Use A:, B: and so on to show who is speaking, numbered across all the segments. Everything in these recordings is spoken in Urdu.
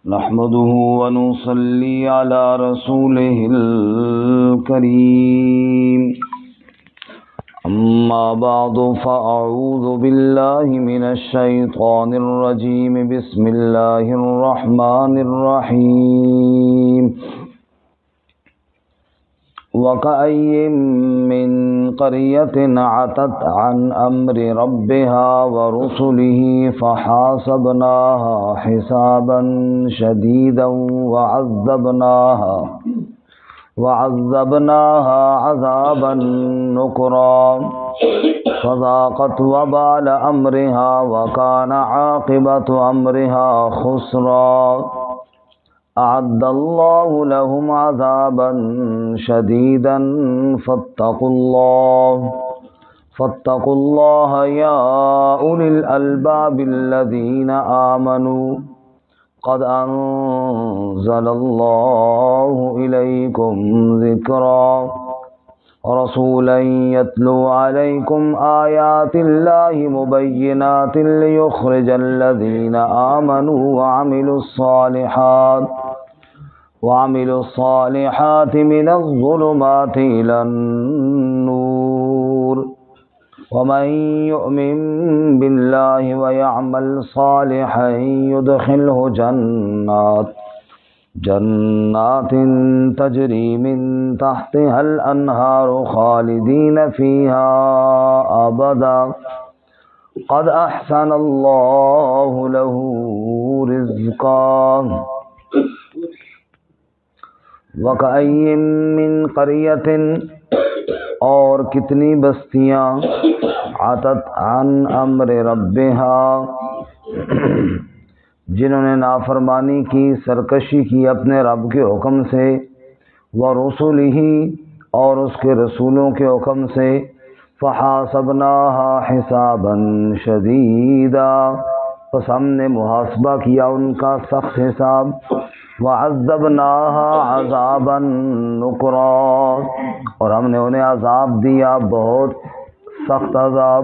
A: نحمده ونصلي على رسوله الكريم أما بعد فأعوذ بالله من الشيطان الرجيم بسم الله الرحمن الرحيم وكأين من قرية عتت عن أمر ربها ورسله فحاسبناها حسابا شديدا وعذبناها عذابا نكرا فذاقت وبال أمرها وكان عاقبة أمرها خسرا أعد الله لهم عذابا شديدا فاتقوا الله يا أولي الألباب الذين آمنوا قد أنزل الله إليكم ذكرا رسولا يتلو عليكم آيات الله مبينات ليخرج الذين آمنوا وعملوا الصالحات من الظلمات إلى النور ومن يؤمن بالله ويعمل صالحا يدخله جنات تجري من تحتها الأنهار خالدين فيها أبدا قد أحسن الله له رزقا وَكَأَيٍّ مِّن قَرْيَةٍ اور کتنی بستیاں عَتَتْ عَنْ أَمْرِ رَبِّهَا جنہوں نے نافرمانی کی، سرکشی کی اپنے رب کے حکم سے، وَرُسُلِهِ اور اس کے رسولوں کے حکم سے، فَحَاسَبْنَاهَا حِسَابًا شَدِيدًا پس ہم نے محاسبہ کیا ان کا سخت حساب، وَعَذَّبْنَاهَا عَذَابًا نُكْرًا اور ہم نے انہیں عذاب دیا، بہت سخت عذاب،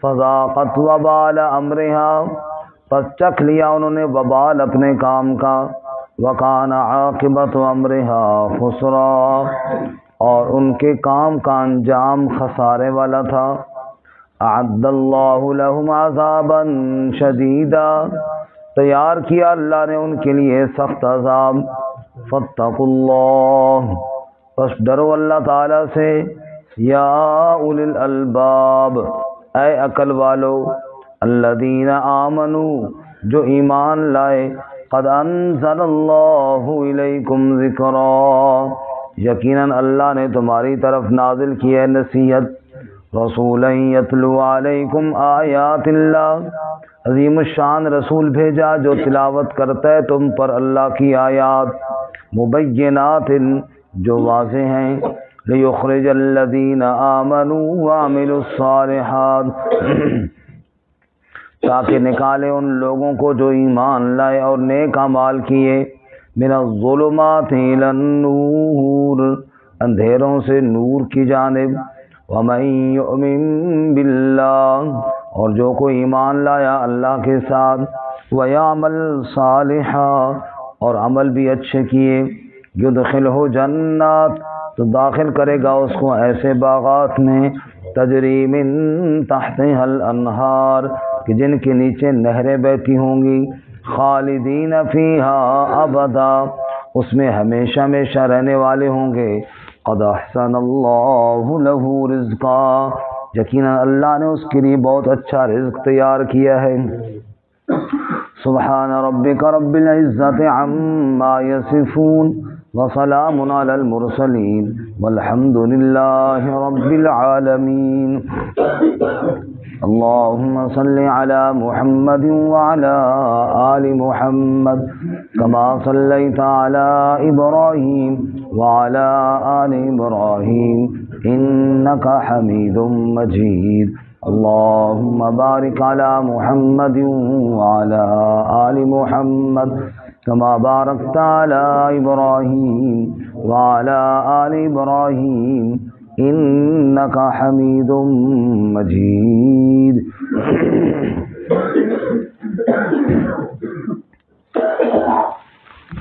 A: فَذَاقَتْ وَبَالَ أَمْرِهَا پس چکھ لیا انہوں نے وبال اپنے کام کا، وَكَانَ عَاقِبَةُ أَمْرِهَا خُسْرًا اور ان کے کام کا انجام خسارے والا تھا۔ أَعَدَّ اللَّهُ لَهُمْ عَذَابًا شَدِيدًا تیار کیا اللہ نے ان کے لیے سخت عذاب، فَاتَّقُوا اللَّهَ پس ڈرو اللہ تعالیٰ سے، یا اولی الالباب اے عقل والو، الذین آمنوا جو ایمان لائے، قد انزل اللہ الیکم ذکرا یقیناً اللہ نے تمہاری طرف نازل کی ہے نصیحت، رسولا یتلو علیکم آیات اللہ عظیم الشان رسول بھیجا جو تلاوت کرتا ہے تم پر اللہ کی آیات، مبینات جو واضح ہیں، لیخرج الذین آمنوا وعملوا الصالحات تاکہ نکالے ان لوگوں کو جو ایمان لائے اور نیک اعمال کیے، من الظلمات الی النور اندھیروں سے نور کی جانب، ومن یؤمن باللہ اور جو کوئی ایمان لایا اللہ کے ساتھ، وَيَعْمَلْ صَالِحًا اور عمل بھی اچھے کیے، يُدْخِلْهُ جنات تو داخل کرے گا اس کو ایسے باغات میں، تجری من تحتها الانہار کہ جن کے نیچے نہریں بہتی ہوں گی، خالدین فیہا ابدا اس میں ہمیشہ ہمیشہ رہنے والے ہوں گے، قد احسن اللہ لہ رزقا یقیناً اللہ نے اس کے لیے بہت اچھا رزق تیار کیا ہے۔ سبحان ربک رب العزت عما یصفون وسلام علی المرسلین والحمد للہ رب العالمین۔ اللهم صل على محمد وعلى آل محمد كما صليت على إبراهيم وعلى آل إبراهيم إنك حميد مجيد۔ اللهم بارك على محمد وعلى آل محمد كما باركت على إبراهيم وعلى آل إبراهيم إنك حميد مجيد۔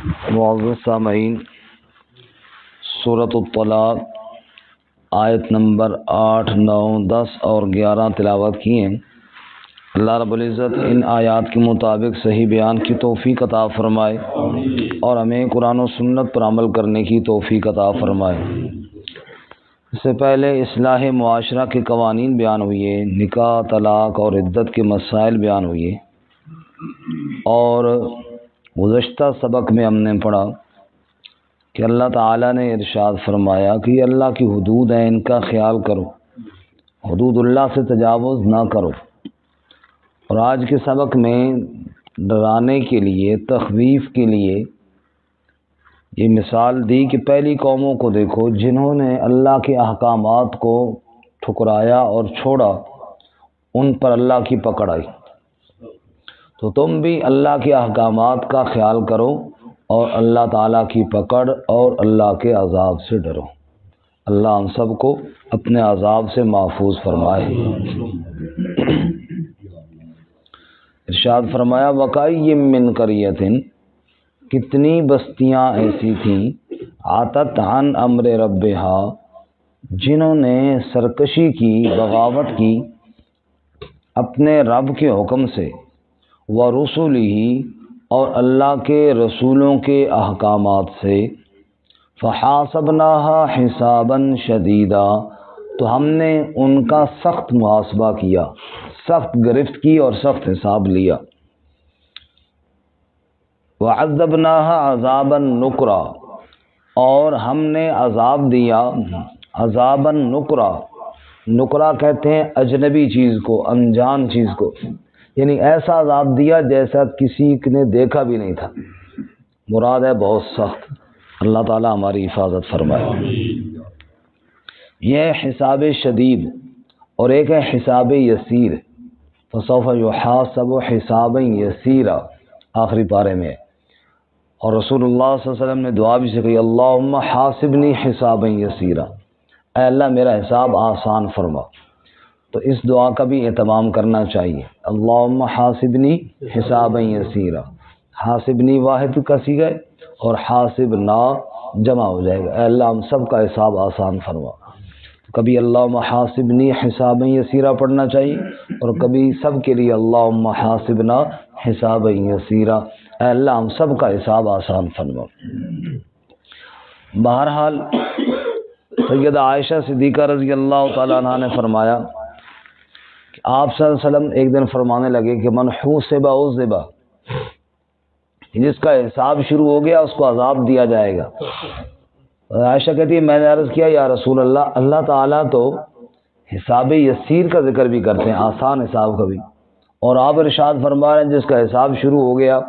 A: معزز سامعین، سورۃ الطلاق آیت نمبر 8، 9، 10 اور 11 تلاوت کی ہیں۔ اللہ رب العزت ان آیات کے مطابق صحیح بیان کی توفیق عطا فرمائے اور ہمیں قرآن و سنت پر عمل کرنے کی توفیق عطا فرمائے۔ اس سے پہلے اصلاح معاشرہ کے قوانین بیان ہوئے، نکاح، طلاق اور عدت کے مسائل بیان ہوئے، اور گزشتہ سبق میں ہم نے پڑھا کہ اللہ تعالیٰ نے ارشاد فرمایا کہ یہ اللہ کی حدود ہیں، ان کا خیال کرو، حدود اللہ سے تجاوز نہ کرو۔ اور آج کے سبق میں ڈرانے کے لیے، تخویف کے لیے یہ مثال دی کہ پہلی قوموں کو دیکھو جنہوں نے اللہ کے احکامات کو ٹھکرایا اور چھوڑا، ان پر اللہ کی پکڑ آئی۔ تو تم بھی اللہ کے احکامات کا خیال کرو اور اللہ تعالیٰ کی پکڑ اور اللہ کے عذاب سے ڈرو۔ اللہ ہم سب کو اپنے عذاب سے محفوظ فرمائے۔ ارشاد فرمایا وَكَأَيٍّ مِّن قَرْيَةٍ، کتنی بستیاں ایسی تھیں، عَتَتْ عَنْ أَمْرِ رَبِّهَا، جنہوں نے سرکشی کی، بغاوت کی اپنے رب کے حکم سے، وَرُسُلِهِ، اور اللہ کے رسولوں کے احکامات سے، فَحَاسَبْنَاهَا حِسَابًا شَدِيدًا، تو ہم نے ان کا سخت محاسبہ کیا، سخت گرفت کی اور سخت حساب لیا۔ وَعَذَّبْنَاهَا عَذَابًا نُكْرًا، اور ہم نے عذاب دیا عذابًا نُكْرًا، نکرا کہتے ہیں اجنبی چیز کو، انجان چیز کو، یعنی ایسا عذاب دیا جیسا کسی نے دیکھا بھی نہیں تھا، مراد ہے بہت سخت۔ اللہ تعالی ہماری حفاظت فرمائے۔ یہ ہے حساب شدید، اور ایک ہے حساب یسیر، فسوف یحاسب حسابا یسیرا، آخری پارے میں۔ اور رسول اللہ صلی اللہ علیہ وسلم نے دعا بھی سکھی، اللہم حاسبنی حسابا یسیرا، اے اللہ میرا حساب آسان فرما۔ تو اس دعا کا بھی اہتمام کرنا چاہیے، اللہم حاسبنی حسابا یسیرا، حاسبنی واحد کا صیغہ ہے اور حاسبنا جمع ہو جائے گا، اے اللہ ہم سب کا حساب آسان فرما۔ کبھی اللہم حاسبنی حسابا یسیرا پڑھنا چاہیے، اور کبھی سب کے لیے اللہم حاسبنا حسابا یسیرا، اے اللہ ہم سب کا حساب آسان فرما۔ بہرحال سیدہ عائشہ صدیقہ رضی اللہ تعالیٰ عنہ نے فرمایا کہ آپ صلی اللہ علیہ وسلم ایک دن فرمانے لگے کہ من حوسب عذب، جس کا حساب شروع ہو گیا اس کو عذاب دیا جائے گا۔ عائشہ کہتی ہے میں نے عرض کیا یا رسول اللہ، اللہ تعالیٰ تو حساب یسیر کا ذکر بھی کرتے ہیں، آسان حساب کا بھی، اور آپ ارشاد فرما رہے ہیں جس کا حساب شروع ہو گیا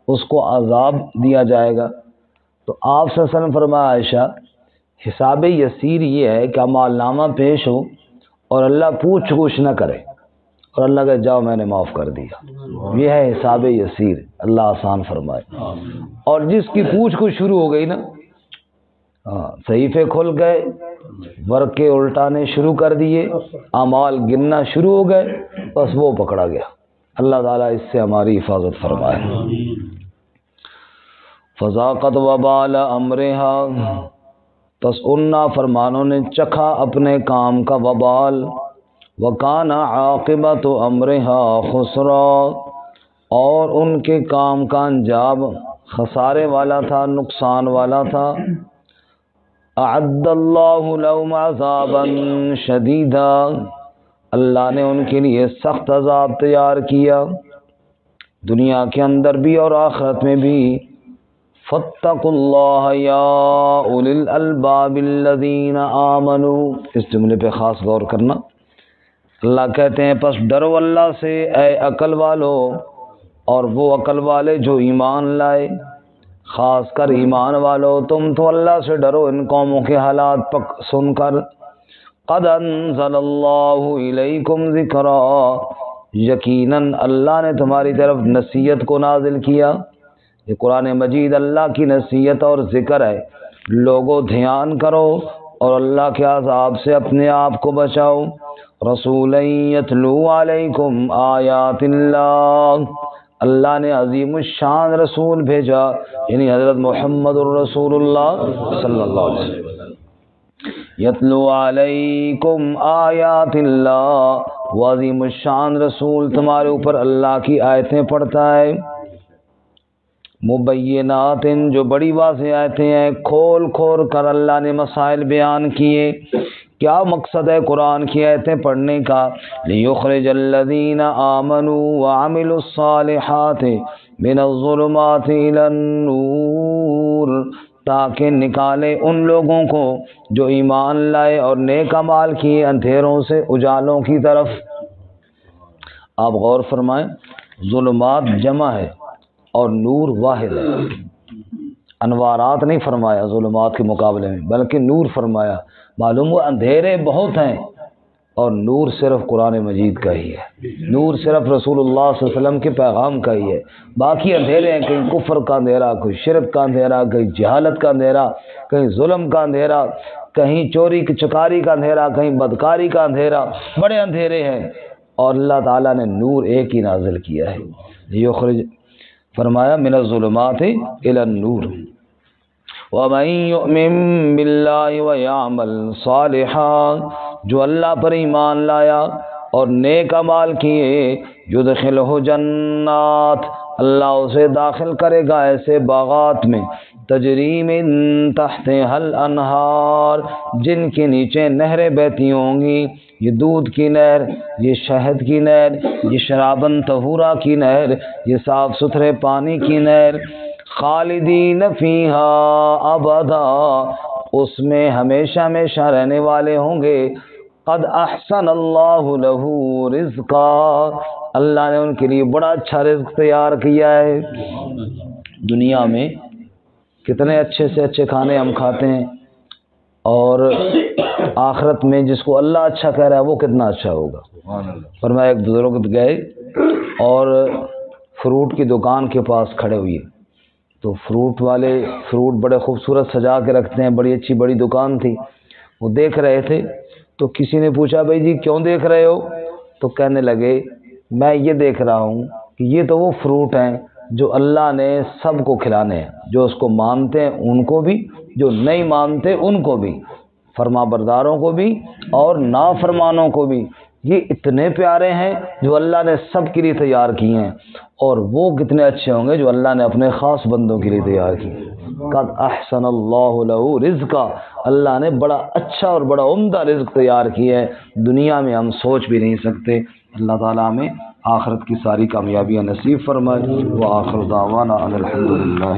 A: اس کو عذاب دیا جائے گا۔ تو آپ صلی اللہ علیہ وسلم فرمایا عائشہ حساب یسیر یہ ہے کہ اعمال نامہ پیش ہو اور اللہ پوچھ گچھ نہ کرے، اور اللہ کہ جاؤ میں نے معاف کر دیا، یہ ہے حساب یسیر، اللہ آسان فرمائے۔ اور جس کی پوچھ گچھ شروع ہو گئی نا، صحیفے کھل گئے، ورقے الٹانے شروع کر دیے، اعمال گننا شروع ہو گئے، بس وہ پکڑا گیا۔ اللہ تعالیٰ اس سے ہماری حفاظت فرمائے۔ فذاقت وبال امرہا، پس ان نافرمانوں نے چکھا اپنے کام کا وبال، وکان عاقبت امرہا خسرا، اور ان کے کام کا انجام خسارے والا تھا، نقصان والا تھا۔ اعد اللہ لهم عذابا شدیدا، اللہ نے ان کے لیے سخت عذاب تیار کیا، دنیا کے اندر بھی اور آخرت میں بھی۔ فاتقوا اللہ یا اولی الالباب الذین آمنوا، اس جملے پہ خاص غور کرنا۔ اللہ کہتے ہیں پس ڈرو اللہ سے اے عقل والو، اور وہ عقل والے جو ایمان لائے، خاص کر ایمان والو تم تو اللہ سے ڈرو ان قوموں کے حالات سن کر۔ قد انزل اللہ الیکم ذکرا، یقیناً اللہ نے تمہاری طرف نصیحت کو نازل کیا۔ یہ قرآن مجید اللہ کی نصیحت اور ذکر ہے، لوگوں دھیان کرو اور اللہ کے عذاب سے اپنے آپ کو بچاؤ۔ رسولا یتلو علیکم آیات اللہ، اللہ نے عظیم الشان رسول بھیجا، یعنی حضرت محمد الرسول اللہ صلی اللہ علیہ وسلم۔ یتلو علیکم آیات اللہ، وہ عظیم الشان رسول تمہارے اوپر اللہ کی آیتیں پڑھتا ہے، مبینات، جو بڑی واضح آیتیں ہیں، کھول کھول کر اللہ نے مسائل بیان کیے۔ کیا مقصد ہے قرآن کی آیتیں پڑھنے کا؟ لیخرج الذین آمنوا وعملوا الصالحات من الظلمات الی النور، تاکہ نکالے ان لوگوں کو جو ایمان لائے اور نیک اعمال کیے اندھیروں سے اجالوں کی طرف۔ آپ غور فرمائیں، ظلمات جمع ہے اور نور واحد ہے، انوارات نہیں فرمایا ظلمات کے مقابلے میں، بلکہ نور فرمایا۔ معلوم ہوا اندھیرے بہت ہیں اور نور صرف قرآن مجید کا ہی ہے، نور صرف رسول اللہ صلی اللہ علیہ وسلم کے پیغام کا ہی ہے۔ باقی اندھیرے ہیں، کہیں کفر کا اندھیرا، کوئی شرک کا اندھیرا، کہیں جہالت کا اندھیرا، کہیں ظلم کا اندھیرا، کہیں چوری چکاری کا اندھیرا، کہیں بدکاری کا اندھیرا، بڑے اندھیرے ہیں، اور اللہ تعالیٰ نے نور ایک ہی نازل کیا ہے۔ یخرج، فرمایا من الظلمات الی النور، وَمَن يُؤْمِن بِاللَّهِ وَيَعْمَلْ صَالِحًا، جو اللہ پر ایمان لایا اور نیک اعمال کیے، يُدْخِلْهُ جنات، اللہ اسے داخل کرے گا ایسے باغات میں، تجری من تحتها الانہار، جن کے نیچے نہریں بہتی ہوں گی، یہ دودھ کی نہر، یہ شہد کی نہر، یہ شرابن طہورا کی نہر، یہ صاف ستھرے پانی کی نہر، خالدین فیہا ابدا، اس میں ہمیشہ ہمیشہ رہنے والے ہوں گے۔ قد احسن اللہ لہ رزقا، اللہ نے ان کے لیے بڑا اچھا رزق تیار کیا ہے۔ دنیا میں کتنے اچھے سے اچھے کھانے ہم کھاتے ہیں، اور آخرت میں جس کو اللہ اچھا کہہ رہا ہے وہ کتنا اچھا ہوگا۔ فرمایا ایک بزرگ گئے اور فروٹ کی دکان کے پاس کھڑے ہوئے، تو فروٹ والے فروٹ بڑے خوبصورت سجا کے رکھتے ہیں، بڑی اچھی بڑی دکان تھی، وہ دیکھ رہے تھے، تو کسی نے پوچھا بھائی جی کیوں دیکھ رہے ہو؟ تو کہنے لگے میں یہ دیکھ رہا ہوں کہ یہ تو وہ فروٹ ہیں جو اللہ نے سب کو کھلانے ہیں، جو اس کو مانتے ہیں ان کو بھی، جو نہیں مانتے ان کو بھی، فرما برداروں کو بھی اور نافرمانوں کو بھی۔ یہ اتنے پیارے ہیں جو اللہ نے سب کے لیے تیار کیے ہیں، اور وہ کتنے اچھے ہوں گے جو اللہ نے اپنے خاص بندوں کے لیے تیار کیے۔ قد احسن اللہ لہ رزقا، اللہ نے بڑا اچھا اور بڑا عمدہ رزق تیار کیا ہے، دنیا میں ہم سوچ بھی نہیں سکتے۔ اللہ تعالیٰ ہمیں آخرت کی ساری کامیابیاں نصیب فرمائے۔ وآخر دعوانا ان الحمد للہ